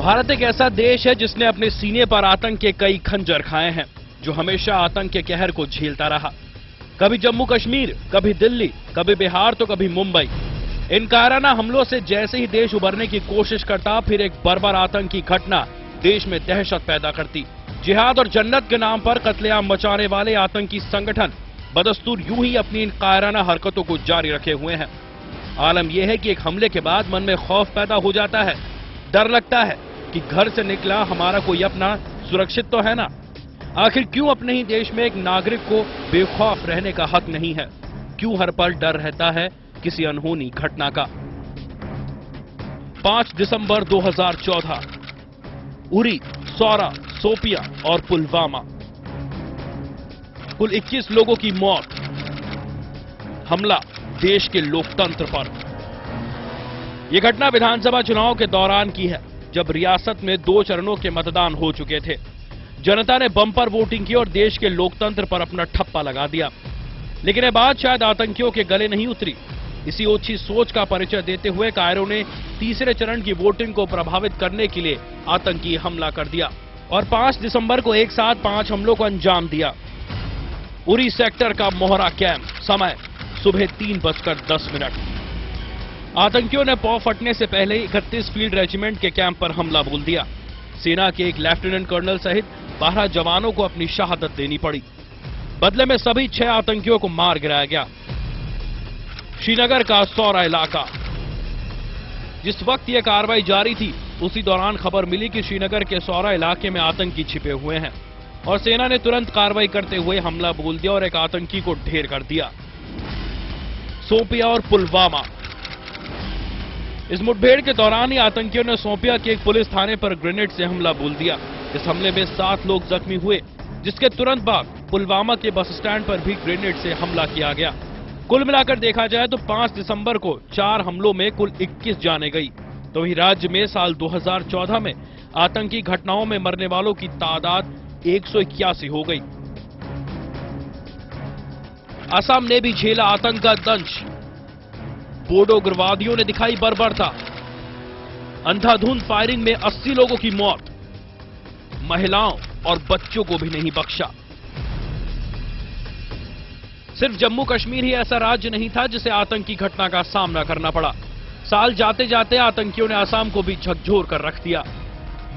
भारत एक ऐसा देश है जिसने अपने सीने पर आतंक के कई खंजर खाए हैं, जो हमेशा आतंक के कहर को झेलता रहा। कभी जम्मू कश्मीर, कभी दिल्ली, कभी बिहार तो कभी मुंबई। इन कायराना हमलों से जैसे ही देश उबरने की कोशिश करता, फिर एक बर्बर आतंकी घटना देश में दहशत पैदा करती। जिहाद और जन्नत के नाम पर कत्लेआम मचाने वाले आतंकी संगठन बदस्तूर यूं ही अपनी इन कायराना हरकतों को जारी रखे हुए हैं। आलम यह है कि एक हमले के बाद मन में खौफ पैदा हो जाता है, डर लगता है कि घर से निकला हमारा कोई अपना सुरक्षित तो है ना। आखिर क्यों अपने ही देश में एक नागरिक को बेखौफ रहने का हक नहीं है? क्यों हर पल डर रहता है किसी अनहोनी घटना का? 5 दिसंबर 2014, उरी, सौरा, शोपियां और पुलवामा, कुल 21 लोगों की मौत। हमला देश के लोकतंत्र पर। यह घटना विधानसभा चुनाव के दौरान की है, जब रियासत में 2 चरणों के मतदान हो चुके थे। जनता ने बम्पर वोटिंग की और देश के लोकतंत्र पर अपना ठप्पा लगा दिया। लेकिन यह बात शायद आतंकियों के गले नहीं उतरी। इसी ओछी सोच का परिचय देते हुए कायरों ने तीसरे चरण की वोटिंग को प्रभावित करने के लिए आतंकी हमला कर दिया और 5 दिसंबर को एक साथ 5 हमलों को अंजाम दिया। उरी सेक्टर का मोहरा कैंप, समय सुबह 3:10। आतंकियों ने पौ फटने से पहले ही 31 फील्ड रेजिमेंट के कैंप पर हमला बोल दिया। सेना के एक लेफ्टिनेंट कर्नल सहित 12 जवानों को अपनी शहादत देनी पड़ी। बदले में सभी 6 आतंकियों को मार गिराया गया। श्रीनगर का सौरा इलाका। जिस वक्त यह कार्रवाई जारी थी, उसी दौरान खबर मिली कि श्रीनगर के सौरा इलाके में आतंकी छिपे हुए हैं और सेना ने तुरंत कार्रवाई करते हुए हमला बोल दिया और एक आतंकी को ढेर कर दिया। शोपियां और पुलवामा। इस मुठभेड़ के दौरान ही आतंकियों ने शोपियां के एक पुलिस थाने पर ग्रेनेड से हमला बोल दिया। इस हमले में 7 लोग जख्मी हुए, जिसके तुरंत बाद पुलवामा के बस स्टैंड पर भी ग्रेनेड से हमला किया गया। कुल मिलाकर देखा जाए तो 5 दिसंबर को 4 हमलों में कुल 21 जानें गई। तो वहीं राज्य में साल 2014 में आतंकी घटनाओं में मरने वालों की तादाद 181 हो गई। असम ने भी झेला आतंक का दंश। बोडो उग्रवादियों ने दिखाई बर्बरता। अंधाधुंध फायरिंग में 80 लोगों की मौत। महिलाओं और बच्चों को भी नहीं बख्शा। सिर्फ जम्मू कश्मीर ही ऐसा राज्य नहीं था जिसे आतंकी घटना का सामना करना पड़ा। साल जाते जाते आतंकियों ने असम को भी झकझोर कर रख दिया।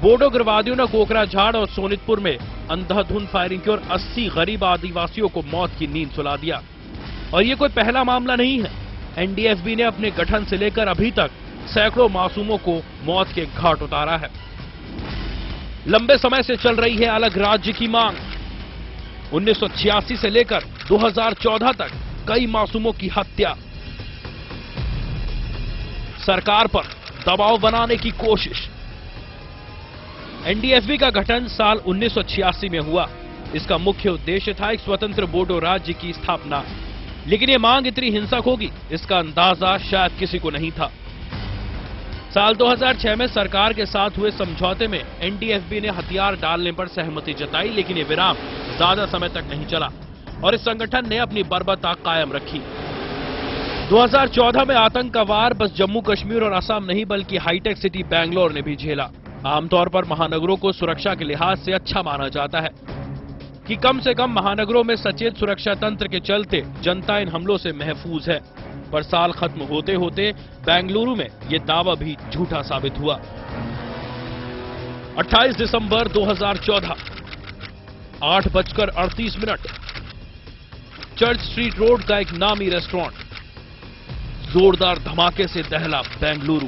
बोडो उग्रवादियों ने कोकराझाड़ और सोनितपुर में अंधाधुंध फायरिंग की और 80 गरीब आदिवासियों को मौत की नींद सुला दिया। और ये कोई पहला मामला नहीं है। एनडीएफबी ने अपने गठन से लेकर अभी तक सैकड़ों मासूमों को मौत के घाट उतारा है। लंबे समय से चल रही है अलग राज्य की मांग। 1986 से लेकर 2014 तक कई मासूमों की हत्या। सरकार पर दबाव बनाने की कोशिश। एनडीएफबी का गठन साल 1986 में हुआ। इसका मुख्य उद्देश्य था एक स्वतंत्र बोडो राज्य की स्थापना। लेकिन ये मांग इतनी हिंसक होगी, इसका अंदाजा शायद किसी को नहीं था। साल 2006 में सरकार के साथ हुए समझौते में एनडीएफबी ने हथियार डालने पर सहमति जताई, लेकिन ये विराम ज्यादा समय तक नहीं चला और इस संगठन ने अपनी बर्बरता कायम रखी। 2014 में आतंक का वार बस जम्मू कश्मीर और असम नहीं, बल्कि हाईटेक सिटी बैंगलोर ने भी झेला। आमतौर पर महानगरों को सुरक्षा के लिहाज से अच्छा माना जाता है कि कम से कम महानगरों में सचेत सुरक्षा तंत्र के चलते जनता इन हमलों से महफूज है। पर साल खत्म होते होते बेंगलुरु में यह दावा भी झूठा साबित हुआ। 28 दिसंबर 2014, 8:38, चर्च स्ट्रीट रोड का एक नामी रेस्टोरेंट। जोरदार धमाके से दहला बेंगलुरु।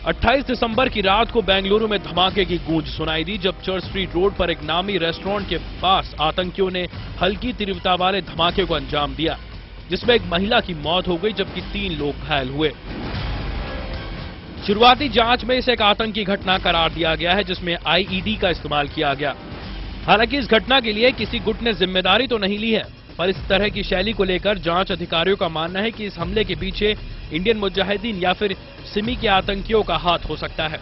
28 दिसंबर की रात को बेंगलुरु में धमाके की गूंज सुनाई दी, जब चर्च स्ट्रीट रोड पर एक नामी रेस्टोरेंट के पास आतंकियों ने हल्की तीव्रता वाले धमाके को अंजाम दिया, जिसमें एक महिला की मौत हो गई जबकि 3 लोग घायल हुए। शुरुआती जांच में इसे एक आतंकी घटना करार दिया गया है, जिसमें आईईडी का इस्तेमाल किया गया। हालांकि इस घटना के लिए किसी गुट ने जिम्मेदारी तो नहीं ली है, पर इस तरह की शैली को लेकर जांच अधिकारियों का मानना है कि इस हमले के पीछे इंडियन मुजाहिदीन या फिर सिमी के आतंकियों का हाथ हो सकता है।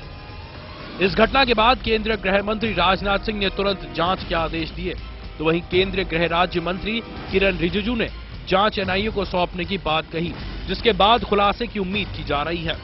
इस घटना के बाद केंद्रीय गृह मंत्री राजनाथ सिंह ने तुरंत जांच के आदेश दिए, तो वहीं केंद्रीय गृह राज्य मंत्री किरण रिजिजू ने जांच एनआईए को सौंपने की बात कही, जिसके बाद खुलासे की उम्मीद की जा रही है।